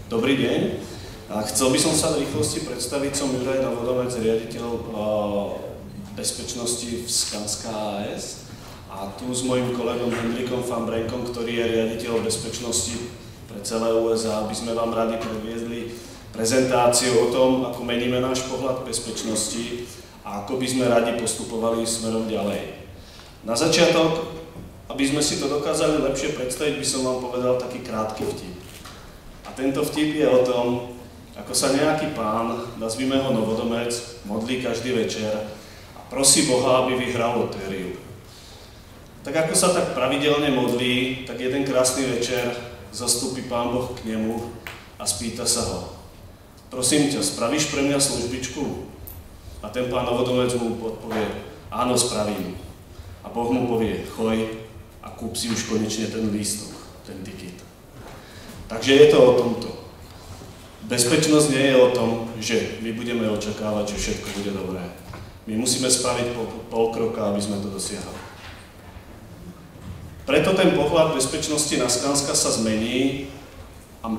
Dobrý deň. Chcel by som sa v rýchlosti predstaviť, som Juraj Novodovec, riaditeľ bezpečnosti v Skanska AS. A tu s mojím kolegom Hendrikom Fambrenkom, ktorý je riaditeľ bezpečnosti pre celé USA, aby sme vám radi predviedli prezentáciu o tom, ako meníme náš pohľad bezpečnosti a ako by sme radi postupovali smerom ďalej. Na začiatok, aby sme si to dokázali lepšie predstaviť, by som vám povedal taký krátky vtip. A tento vtip je o tom, ako sa nejaký pán, nazvime ho Novodomec, modlí každý večer a prosí Boha, aby vyhral lotériu. Tak ako sa tak pravidelne modlí, tak jeden krásny večer zastúpi Pán Boh k nemu a spýta sa ho: prosím ťa, spravíš pre mňa službičku? A ten pán Novodomec mu odpovie: áno, spravím. A Boh mu povie: choj a kúp si už konečne ten lístok, ten tiket. Takže je to o tomto. Bezpečnosť nie je o tom, že my budeme očakávať, že všetko bude dobré. My musíme spraviť pol kroka, aby sme to dosiahli. Preto ten pohľad bezpečnosti na Skanska sa mení a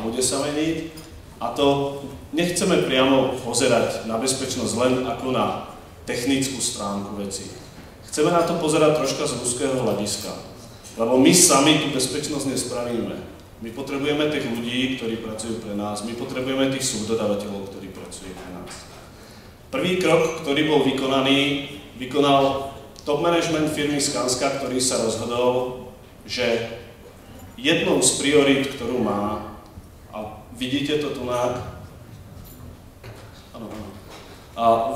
bude sa meniť. A to nechceme priamo pozerať na bezpečnosť len ako na technickú stránku veci. Chceme na to pozerať troška z ľudského hľadiska. Lebo my sami tú bezpečnosť nespravíme. My potrebujeme tých ľudí, ktorí pracujú pre nás. My potrebujeme tých subdodávateľov, ktorí pracujú pre nás. Prvý krok, ktorý bol vykonaný, vykonal top management firmy Skanska, ktorý sa rozhodol, že jednou z priorít, ktorú má, a vidíte to tu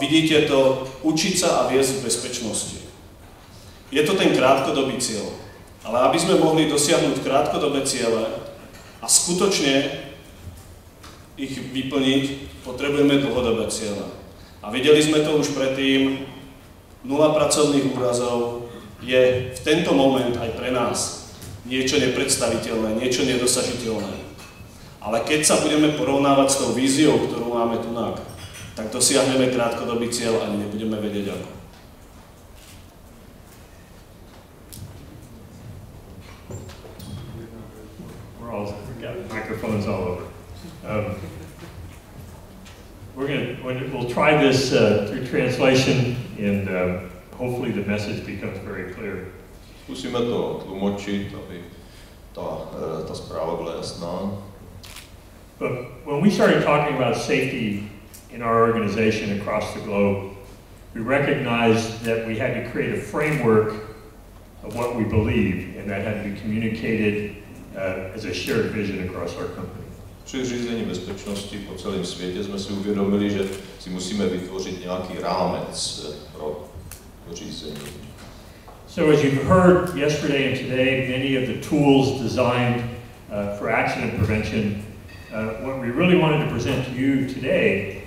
vidíte to, učiť sa a viesť v bezpečnosti. Je to ten krátkodobý cieľ. Ale aby sme mohli dosiahnuť krátkodobé ciele a skutočne ich vyplniť, potrebujeme dlhodobé ciele. A videli sme to už predtým, 0 pracovných úrazov je v tento moment aj pre nás niečo nepredstaviteľné, niečo nedosažiteľné. Ale keď sa budeme porovnávať s tou víziou, ktorú máme tu, tak dosiahneme krátkodobý cieľ a nebudeme vedieť ako. We've got microphones all over. We'll try this through translation, and hopefully the message becomes very clear. Musíme to tlumočiť, aby tá správa bola jasná. But when we started talking about safety in our organization across the globe, we recognized that we had to create a framework of what we believe, and that had to be communicated as a shared vision across our company. Při řízení bezpečnosti po celém světě jsme si uvědomili, že si musíme vytvořit nějaký rámec pro řízení. So as you've heard yesterday and today, many of the tools designed for accident prevention, what we really wanted to present to you today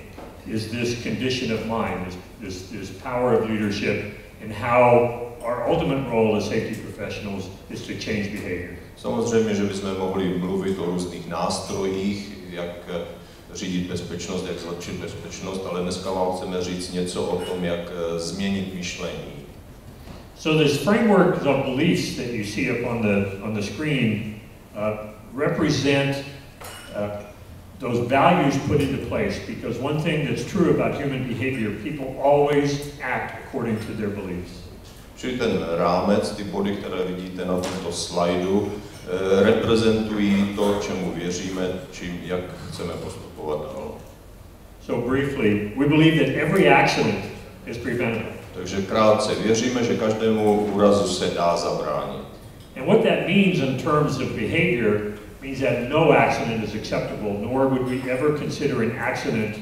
is this condition of mind, this power of leadership, and how our ultimate role as safety professionals is to change behavior. Samozřejmě, že bychom mohli mluvit o různých nástrojích, jak řídit bezpečnost, jak zlepšit bezpečnost, ale dneska vám chceme říct něco o tom, jak změnit myšlení. So this framework of beliefs that you see up on the screen represent those values put into place, because one thing that's true about human behavior, people always act according to their beliefs. Čili ten rámec, ty body, které vidíte na tomto slajdu, reprezentují to, čemu věříme, jak chceme postupovat dál. So briefly, we believe that every accident is preventable. Takže krátce, věříme, že každému úrazu se dá zabránit. And what that means in terms of behavior means that no accident is acceptable, nor would we ever consider an accident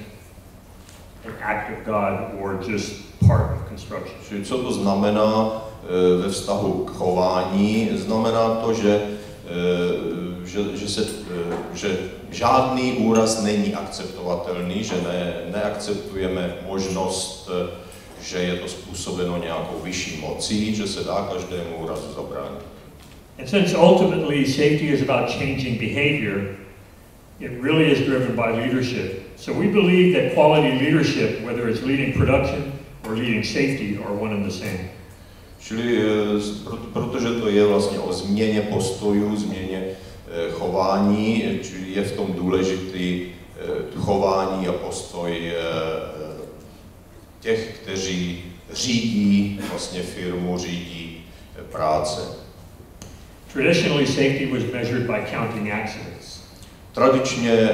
an act of God or just part of construction. Čili co to znamená ve vztahu k chování? Znamená to, že žádný úraz není akceptovatelný, že neakceptujeme možnost, že je to způsobeno nějakou vyšší mocí, že se dá každému úrazu zabránit. And since ultimately safety is about changing behavior, it really is driven by leadership. So we believe that quality leadership, whether it's leading production or leading safety, are one and the same. Čili protože to je vlastně o změně postojů, změně chování, či je v tom důležitý chování a postoj těch, kteří řídí vlastně firmu, řídí práce. Traditionally, safety was measured by counting accidents. Tradičně,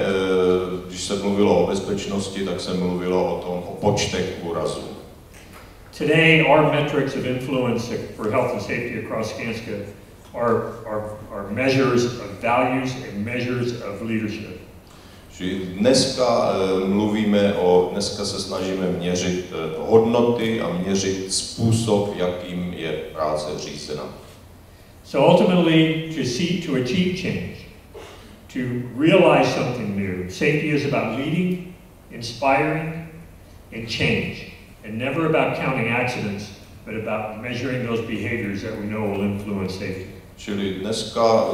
když se mluvilo o bezpečnosti, tak se mluvilo o počtech úrazů. Today, our metrics of influence for health and safety across Skanska are measures of values and measures of leadership. Dneska se snažíme měřit hodnoty a měřit způsob, jakým je práce řízena. So ultimately, to achieve change, to realize something new, safety is about leading, inspiring, and change. And never about counting accidents, but about measuring those behaviors that we know will influence safety. Čili dneska,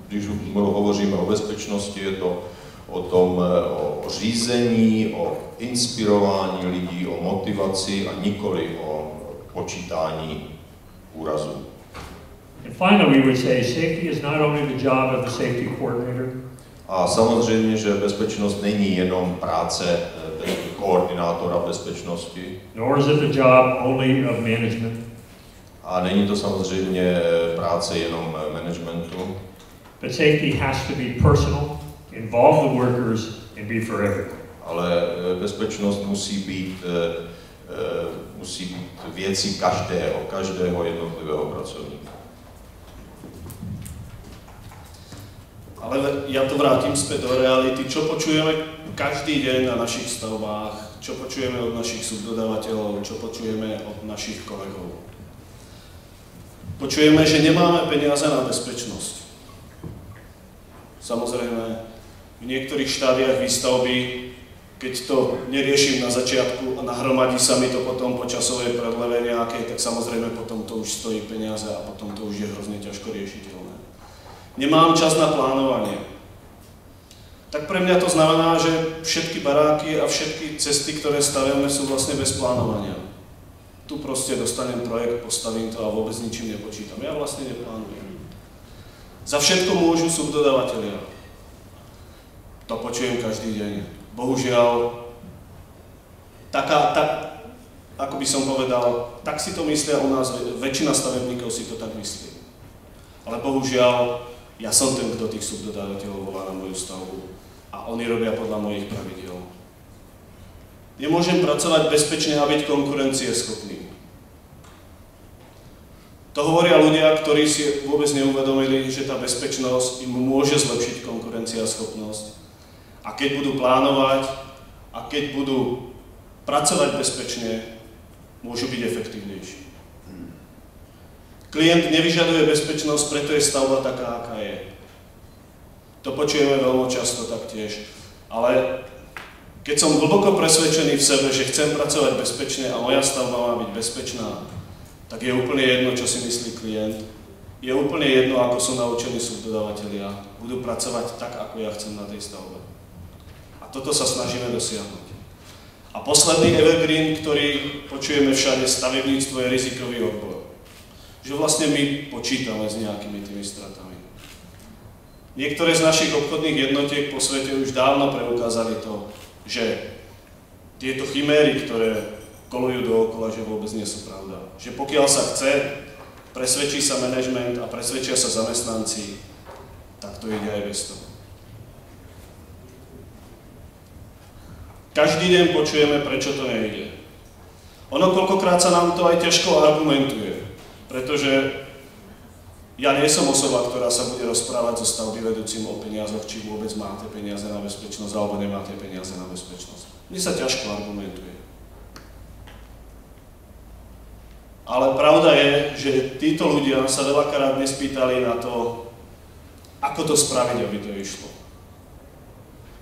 když hovoříme o bezpečnosti, je to o řízení, o inspirování lidí, o motivaci a nikoli o počítání úrazů. And finally, we would say safety is not only the job of the safety coordinator. A samozřejmě, že bezpečnost není jenom práce koordinátora bezpečnosti. Nor is it the job only of management. A není to samozřejmě práce jenom managementu. But safety has to be personal, involve the workers, and be for everyone. Ale bezpečnost musí být věcí každého jednotlivého pracovníka. Ale ja to vrátim späť do reality. Čo počujeme každý deň na našich stavbách, čo počujeme od našich subdodávateľov, čo počujeme od našich kolegov. Počujeme, že nemáme peniaze na bezpečnosť. Samozrejme, v niektorých štádiách výstavby, keď to neriešim na začiatku a nahromadí sa mi to potom po časovej prodleve nejakej, tak samozrejme potom to už stojí peniaze a potom to už je hrozne ťažko riešiteľné. Nemám čas na plánovanie. Tak pre mňa to znamená, že všetky baráky a všetky cesty, ktoré staviame, sú vlastne bez plánovania. Tu proste dostanem projekt, postavím to a vôbec ničím nepočítam. Ja vlastne neplánujem. Za všetko môžu subdodávatelia. To počujem každý deň. Bohužiaľ, ako by som povedal, tak si to myslia u nás, väčšina stavebníkov si to tak myslí. Ale bohužiaľ, ja som ten, kto tých subdodávateľov volá na moju stavbu a oni robia podľa mojich pravidiel. Nemôžem pracovať bezpečne a byť konkurencieschopný. To hovoria ľudia, ktorí si vôbec neuvedomili, že tá bezpečnosť im môže zlepšiť konkurencieschopnosť. A keď budú plánovať a keď budú pracovať bezpečne, môžu byť efektívnejší. Klient nevyžaduje bezpečnosť, preto je stavba taká, aká je. To počujeme veľmi často taktiež. Ale keď som hlboko presvedčený v sebe, že chcem pracovať bezpečne a moja stavba má byť bezpečná, tak je úplne jedno, čo si myslí klient. Je úplne jedno, ako sú naučení subdodávatelia. Budú pracovať tak, ako ja chcem na tej stavbe. A toto sa snažíme dosiahnuť. A posledný evergreen, ktorý počujeme všade, stavebníctvo je rizikový odbor. Že vlastne my počítame s nejakými tými stratami. Niektoré z našich obchodných jednotiek po svete už dávno preukázali to, že tieto chiméry, ktoré kolujú dookola, že vôbec nie sú pravda. Že pokiaľ sa chce, presvedčí sa manažment a presvedčia sa zamestnanci, tak to ide aj bez toho. Každý deň počujeme, prečo to nejde. Ono koľkokrát sa nám to aj ťažko argumentuje, pretože ja nie som osoba, ktorá sa bude rozprávať so stavby vedúcim o peniazoch, či vôbec máte peniaze na bezpečnosť, alebo nemáte peniaze na bezpečnosť. Mne sa ťažko argumentuje. Ale pravda je, že títo ľudia sa veľakrát nespýtali na to, ako to spraviť, aby to išlo.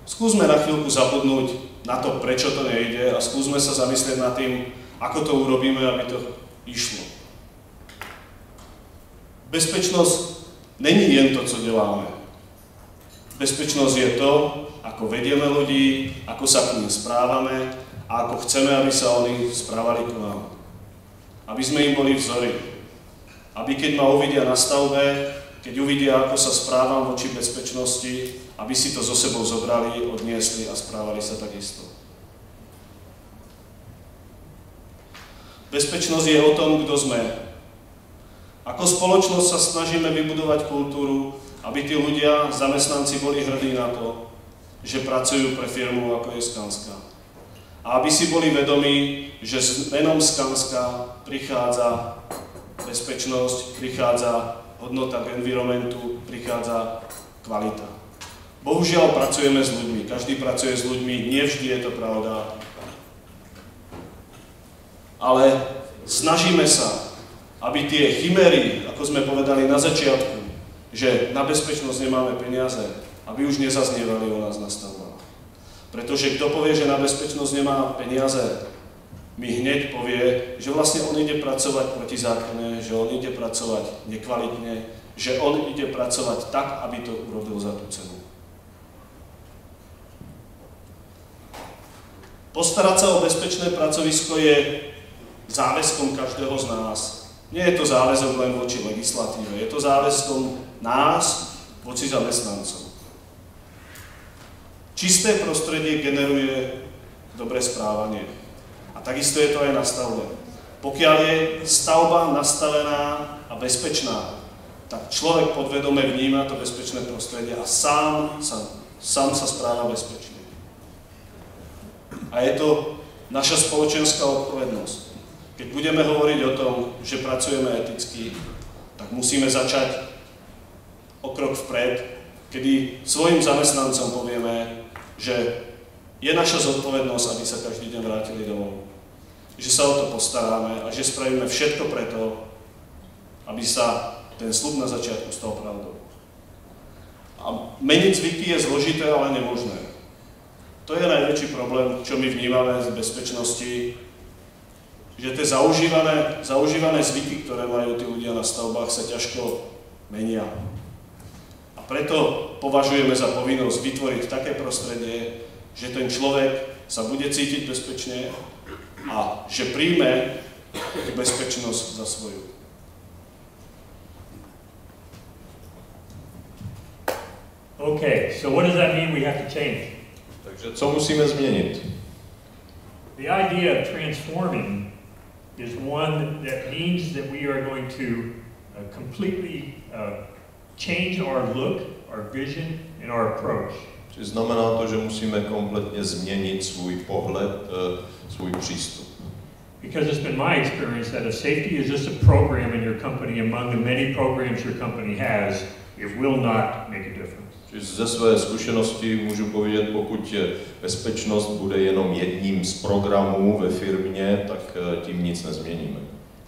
Skúsme na chvíľku zabudnúť na to, prečo to nejde a skúsme sa zamyslieť nad tým, ako to urobíme, aby to išlo. Bezpečnosť není jen to, co děláme. Bezpečnosť je to, ako vedieme ľudí, ako sa k nim správame a ako chceme, aby sa oni správali k nám. Aby sme im boli vzory. aby keď ma uvidia na stavbe, keď uvidia, ako sa správam voči bezpečnosti, aby si to so sebou zobrali, odniesli a správali sa takisto. Bezpečnosť je o tom, kto sme. Ako spoločnosť sa snažíme vybudovať kultúru, aby tí ľudia, zamestnanci boli hrdí na to, že pracujú pre firmu, ako je Skanska. A aby si boli vedomí, že s menom Skanska prichádza bezpečnosť, prichádza hodnota k environmentu, prichádza kvalita. Bohužiaľ pracujeme s ľuďmi, každý pracuje s ľuďmi, nie vždy je to pravda. Ale snažíme sa, aby tie chiméry, ako sme povedali na začiatku, že na bezpečnosť nemáme peniaze, aby už nezaznievali u nás na stavbách. Pretože kto povie, že na bezpečnosť nemá peniaze, mi hneď povie, že vlastne on ide pracovať protizákonne, že on ide pracovať nekvalitne, že on ide pracovať tak, aby to urobil za tú cenu. Postarať sa o bezpečné pracovisko je záväzkom každého z nás. Nie je to záväzok len voči legislatíve, je to záväzkom nás voči zamestnancom. Čisté prostredie generuje dobré správanie. A takisto je to aj na stavbe. Pokiaľ je stavba nastavená a bezpečná, tak človek podvedome vníma to bezpečné prostredie a sám sa správa bezpečne. A je to naša spoločenská odpovednosť. Keď budeme hovoriť o tom, že pracujeme eticky, tak musíme začať o krok vpred, kedy svojim zamestnancom povieme, že je naša zodpovednosť, aby sa každý deň vrátili domov. Že sa o to postaráme a že spravíme všetko preto, aby sa ten sľub na začiatku stal pravdou. A meniť zvyky je zložité, ale nemožné. To je najväčší problém, čo my vnímame z bezpečnosti, že tie zaužívané zvyky, ktoré majú tí ľudia na stavbách, sa ťažko menia. A preto považujeme za povinnosť vytvoriť také prostredie, že ten človek sa bude cítiť bezpečne a že príjme tú bezpečnosť za svoju. Okay, so what does that mean we have to change? Takže co musíme změnit? The idea of transforming is one that means that we are going to completely change our look, our vision, and our approach. Čiže znamená to, že musíme kompletně změnit svůj pohled, svůj přístup. Because it's been my experience that if safety is just a program in your company among the many programs your company has, it will not make a difference. Čiže ze své zkušenosti můžu povědět, pokud bezpečnost bude jenom jedním z programů ve firmě, tak tím nic nezměníme.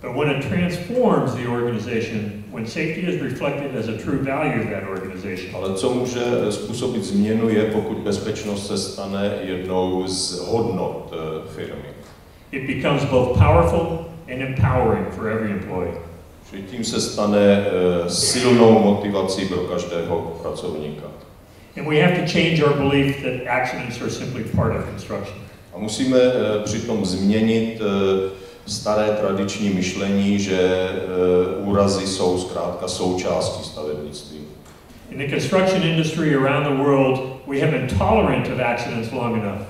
But when it transforms the organization, when safety is reflected as a true value of that organization. Ale co může způsobit změnu je, pokud bezpečnost se stane jednou z hodnot firmy. It becomes both powerful and empowering for every employee. Čili tím se stane silnou motivací pro každého pracovníka. And we have to change our belief that accidents are simply part of construction. A musíme přitom změnit staré tradiční myšlení, že úrazy jsou zkrátka součástí stavebnictví. In the construction industry around the world, we have been tolerant of accidents long enough.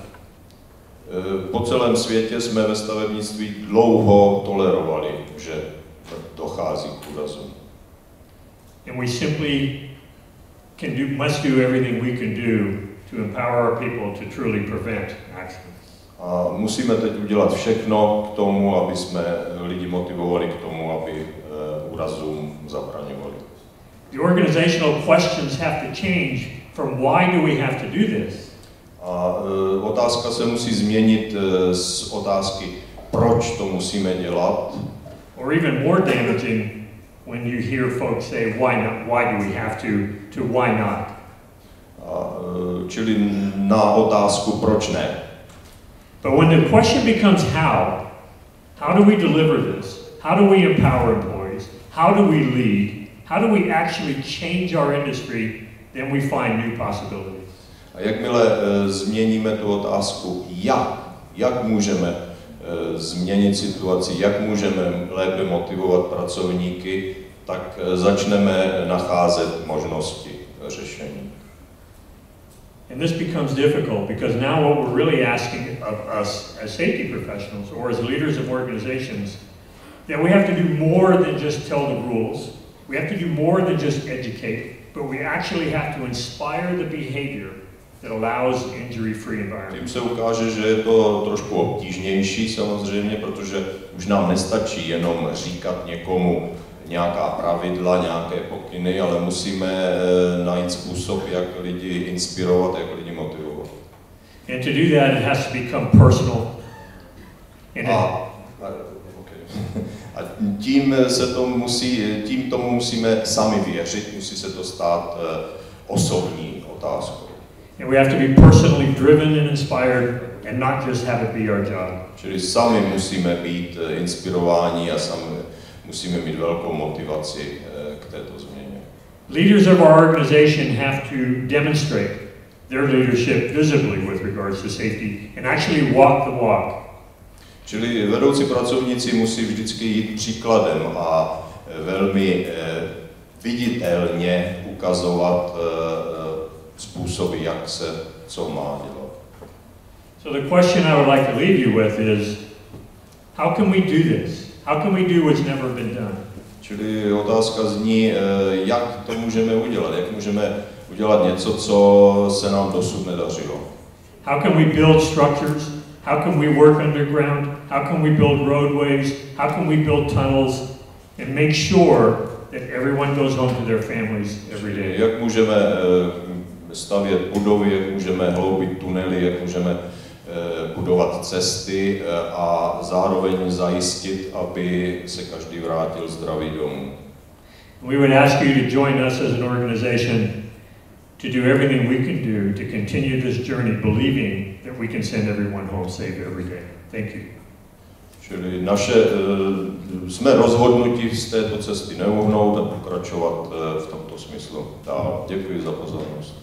Po celém světě jsme ve stavebnictví dlouho tolerovali, že dochází k úrazům. And we simply must do everything we can do to empower our people to truly prevent accidents. A musíme teď udělat všechno k tomu, aby jsme lidi motivovali k tomu, aby úrazům zabraňovali. The organizational questions have to change from why do we have to do this? A otázka se musí změnit z otázky, proč to musíme dělat. Or even more damaging, when you hear folks say, why not? Why do we have to why not? Čili na otázku, proč ne. But when the question becomes how do we deliver this? How do we empower employees? How do we lead? How do we actually change our industry? Then we find new possibilities. A jakmile změníme tu otázku, jak můžeme změnit situaci, jak můžeme lépe motivovat pracovníky, tak začneme nacházet možnosti řešení. And this becomes difficult because now what we're really asking of us as safety professionals or as leaders of organizations, that we have to do more than just tell the rules. We have to do more than just educate, but we actually have to inspire the behavior that allows injury-free environment. Tím se ukáže, že je to trošku obtížnější samozřejmě, protože už nám nestačí jenom říkat někomu nějaká pravidla, nějaké pokyny, ale musíme najít způsob, jak lidi inspirovat, jak lidi motivovat. And to do that, it has to become personal. A tím tomu musíme sami věřit, musí se to stát osobní otázkou. And we have to be personally driven and inspired and not just have it be our job. Čili sami musíme být inspirováni a sami musíme mít velkou motivaci k této změně. Leaders of our organization have to demonstrate their leadership visibly with regards to safety and actually walk the walk. Čili vedoucí pracovníci musí vždycky jít příkladem a velmi viditelně ukazovat způsoby, jak se co má dělat. So the question I would like to leave you with is, how can we do this? How can we do what's never been done? Čili otázka zní, jak to můžeme udělat, jak můžeme udělat něco, co se nám dosud nedařilo. How can we build structures? How can we work underground? How can we build roadways? How can we build tunnels and make sure that everyone goes home to their families every day? Jak můžeme stavět budovy, jak můžeme hloubit tunely, jak můžeme budovat cesty a zároveň zajistit, aby se každý vrátil zdravý domů. We would ask you to join us as an organization to do everything we can do to continue this journey, believing that we can send everyone home safe every day. Thank you. Čili jsme rozhodnuti z této cesty neuhnout a pokračovat v tomto smyslu dál. Děkuji za pozornost.